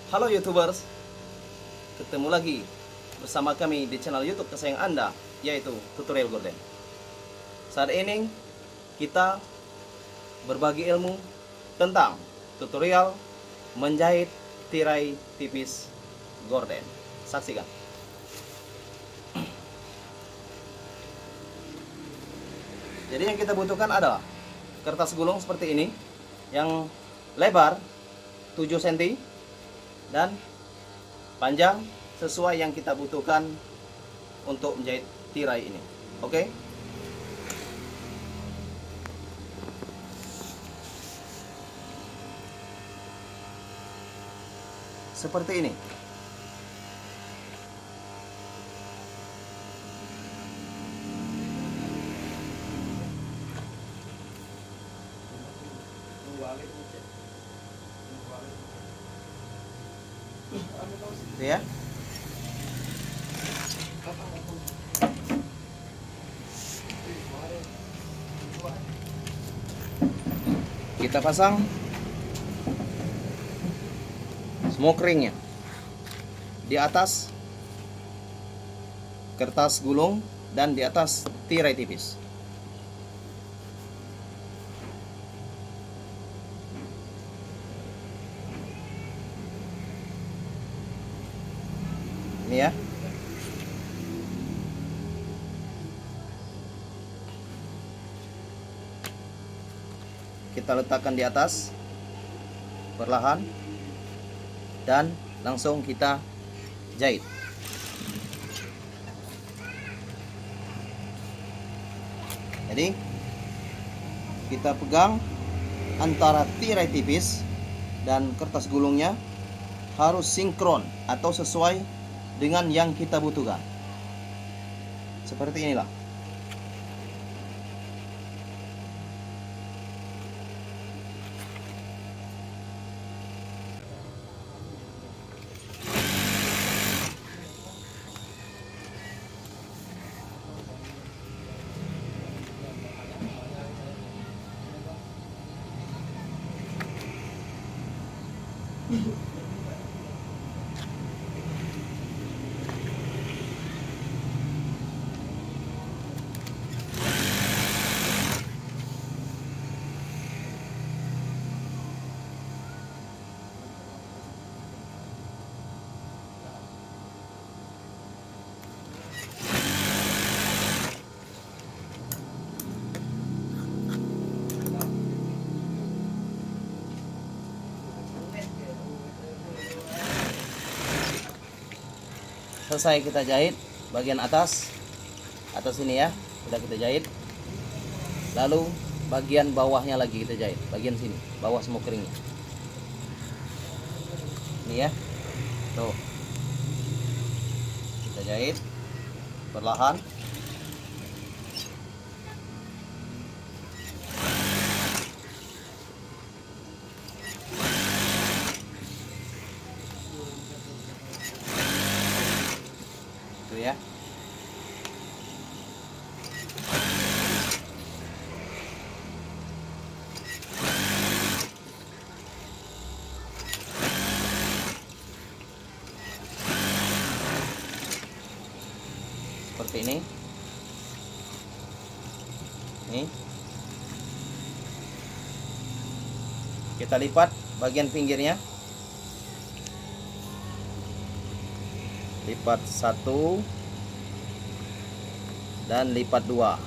Halo YouTubers, ketemu lagi bersama kami di channel YouTube kesayangan Anda, yaitu Tutorial Gorden. Saat ini kita berbagi ilmu tentang tutorial menjahit tirai tipis gorden. Saksikan. Jadi yang kita butuhkan adalah kertas gulung seperti ini yang lebar 7 cm dan panjang sesuai yang kita butuhkan untuk menjahit tirai ini. Oke? Seperti ini. Itu ya. Kita pasang smoke ringnya di atas kertas gulung dan di atas tirai tipis. Ini ya. Kita letakkan di atas perlahan dan langsung kita jahit. Jadi kita pegang antara tirai tipis dan kertas gulungnya harus sinkron atau sesuai dengan yang kita butuhkan. Seperti inilah. Selesai kita jahit bagian atas ini ya, sudah kita jahit. Lalu bagian bawahnya lagi kita jahit, bagian sini, bawah smoke ringnya. Ini ya, tuh kita jahit perlahan. Ya. Seperti ini. Nih. Kita lipat bagian pinggirnya. Lipat 1 dan lipat 2.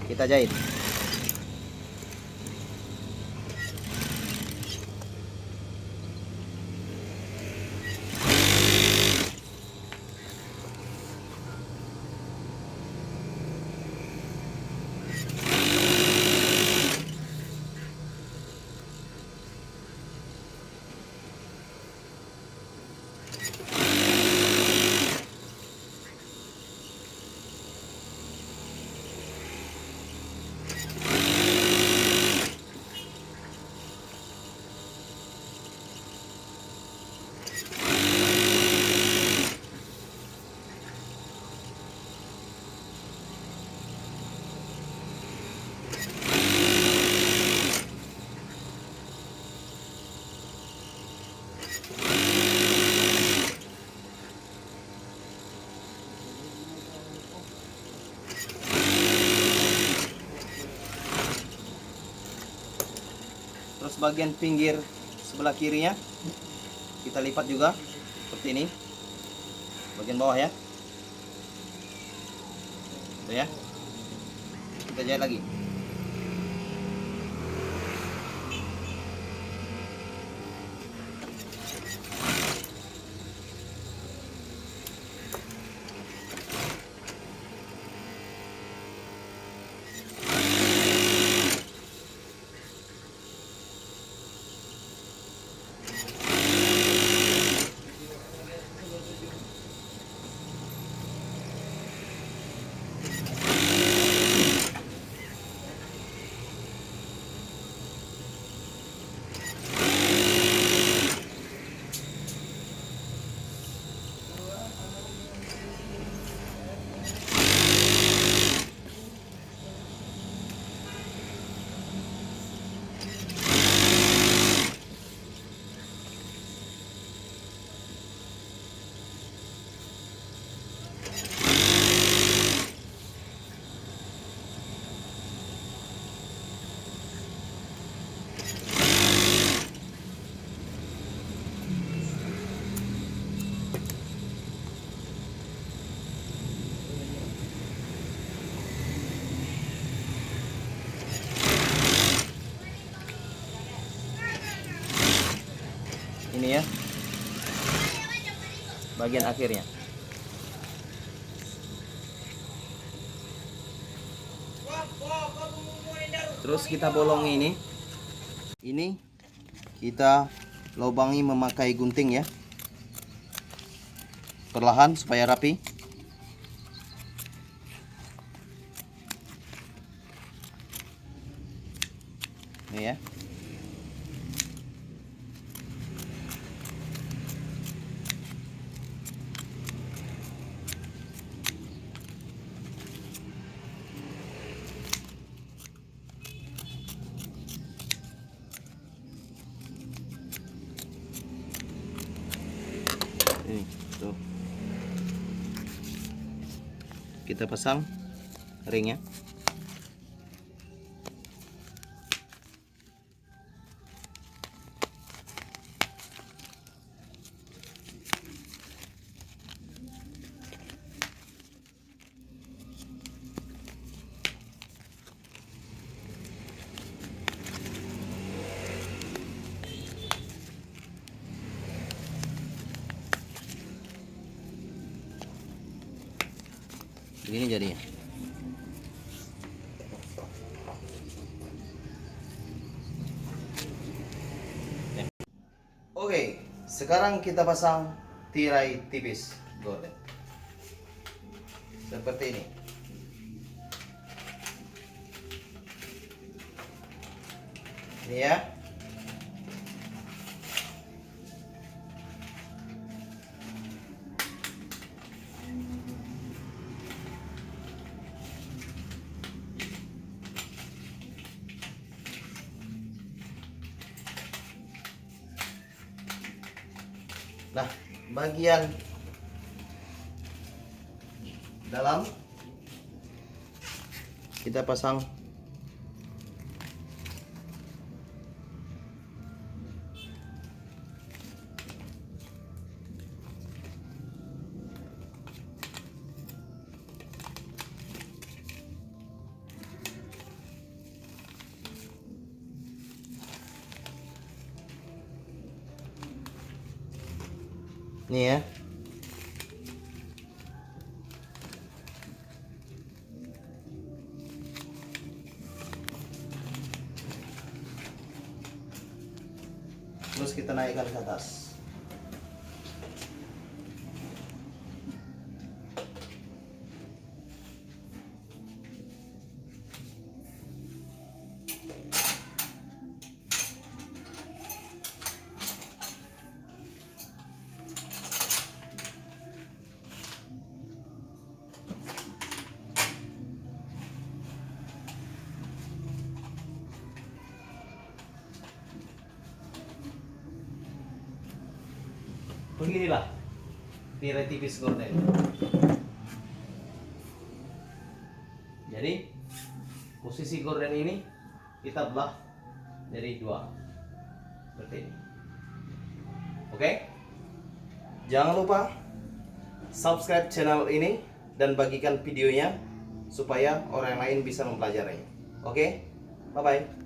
Kita jahit. Terus bagian pinggir sebelah kirinya kita lipat juga seperti ini, bagian bawah ya. Tuh ya, kita jahit lagi. Ini ya, bagian akhirnya. Terus kita bolong ini kita lubangi memakai gunting ya, perlahan supaya rapi. Ini ya. Ini tuh, kita pasang ringnya. Begini jadinya. Oke, sekarang kita pasang tirai tipis gorden seperti ini. Ini ya. Nah, bagian dalam kita pasang ini ya. Terus kita naikkan ke atas. Beginilah tirai tipis gorden. Jadi posisi gorden ini kita belah jadi dua. Seperti ini. Oke? Jangan lupa subscribe channel ini dan bagikan videonya supaya orang lain bisa mempelajarinya. Oke? Bye-bye.